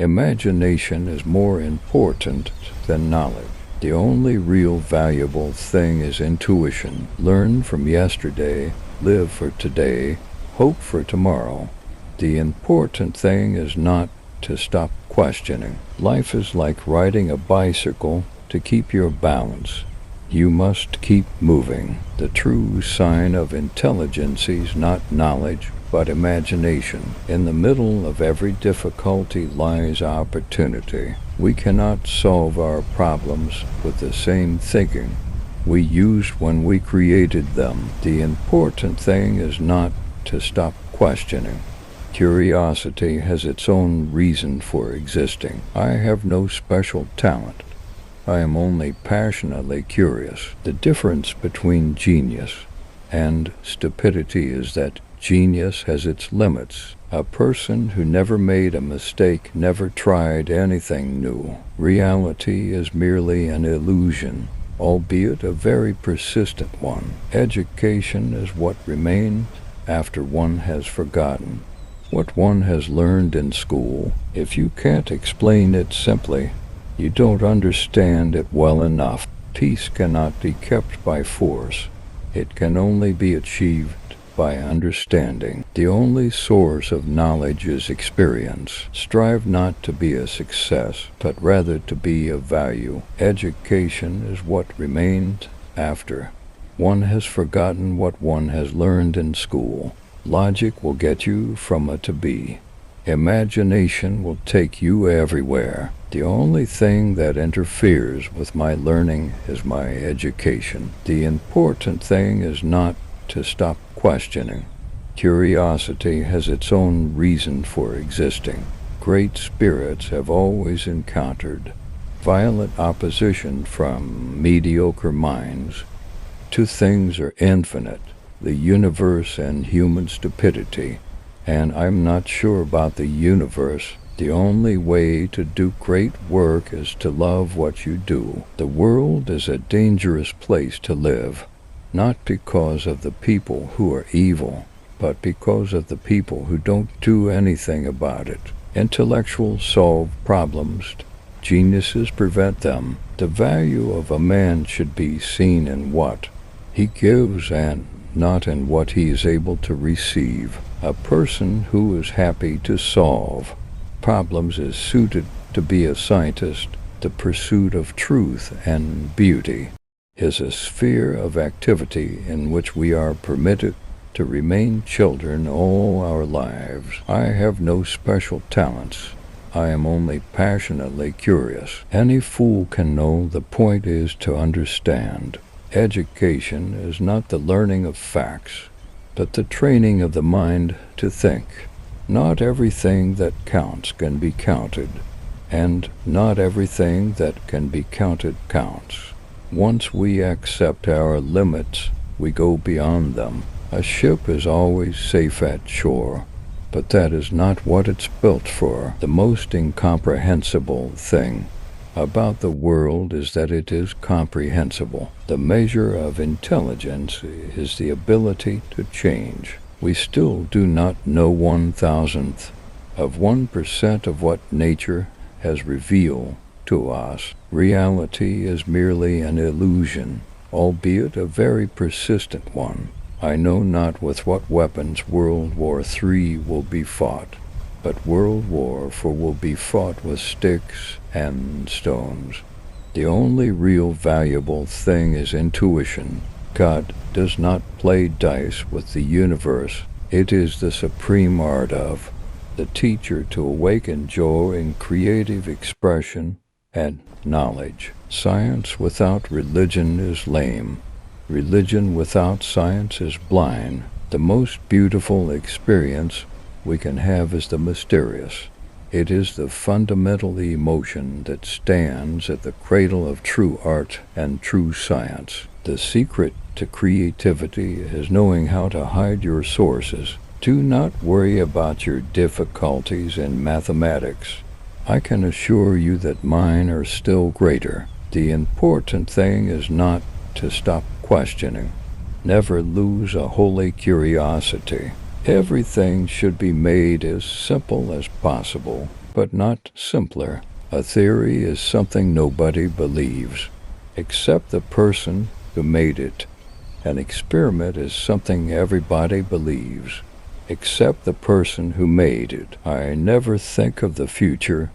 Imagination is more important than knowledge. The only real valuable thing is intuition. Learn from yesterday, live for today, hope for tomorrow. The important thing is not to stop questioning. Life is like riding a bicycle to keep your balance. You must keep moving. The true sign of intelligence is not knowledge, but imagination. In the middle of every difficulty lies opportunity. We cannot solve our problems with the same thinking we used when we created them. The important thing is not to stop questioning. Curiosity has its own reason for existing. I have no special talent. I am only passionately curious. The difference between genius and stupidity is that genius has its limits. A person who never made a mistake never tried anything new. Reality is merely an illusion, albeit a very persistent one. Education is what remains after one has forgotten what one has learned in school. If you can't explain it simply, you don't understand it well enough. Peace cannot be kept by force. It can only be achieved by understanding. The only source of knowledge is experience. Strive not to be a success, but rather to be of value. Education is what remains after one has forgotten what one has learned in school. Logic will get you from A to B. Imagination will take you everywhere. The only thing that interferes with my learning is my education. The important thing is not to stop questioning. Curiosity has its own reason for existing. Great spirits have always encountered violent opposition from mediocre minds. Two things are infinite: the universe and human stupidity. And I'm not sure about the universe. The only way to do great work is to love what you do. The world is a dangerous place to live, not because of the people who are evil, but because of the people who don't do anything about it. Intellectuals solve problems. Geniuses prevent them. The value of a man should be seen in what he gives and not in what he is able to receive. A person who is happy to solve problems is suited to be a scientist. The pursuit of truth and beauty is a sphere of activity in which we are permitted to remain children all our lives. I have no special talents. I am only passionately curious. Any fool can know. The point is to understand. Education is not the learning of facts, but the training of the mind to think. Not everything that counts can be counted, and not everything that can be counted counts. Once we accept our limits, we go beyond them. A ship is always safe at shore, but that is not what it's built for. The most incomprehensible thing about the world is that it is comprehensible. The measure of intelligence is the ability to change. We still do not know 1,000th of 1% of what nature has revealed to us. Reality is merely an illusion, albeit a very persistent one. I know not with what weapons World War III will be fought, but World War IV will be fought with sticks and stones. The only real valuable thing is intuition. God does not play dice with the universe. It is the supreme art of the teacher to awaken joy in creative expression and knowledge. Science without religion is lame. Religion without science is blind. The most beautiful experience we can have is the mysterious. It is the fundamental emotion that stands at the cradle of true art and true science. The secret to creativity is knowing how to hide your sources. Do not worry about your difficulties in mathematics. I can assure you that mine are still greater. The important thing is not to stop questioning. Never lose a holy curiosity. Everything should be made as simple as possible. but not simpler. A theory is something nobody believes, except the person who made it. An experiment is something everybody believes, except the person who made it. I never think of the future.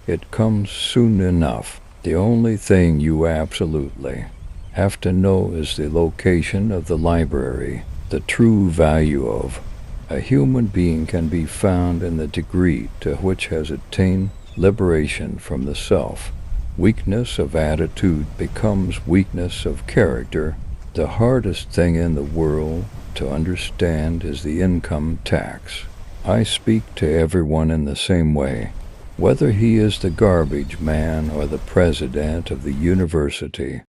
It comes soon enough. The only thing you absolutely have to know is the location of the library. The true value of a human being can be found in the degree to which has attained liberation from the self. Weakness of attitude becomes weakness of character. The hardest thing in the world to understand is the income tax. I speak to everyone in the same way, whether he is the garbage man or the president of the university.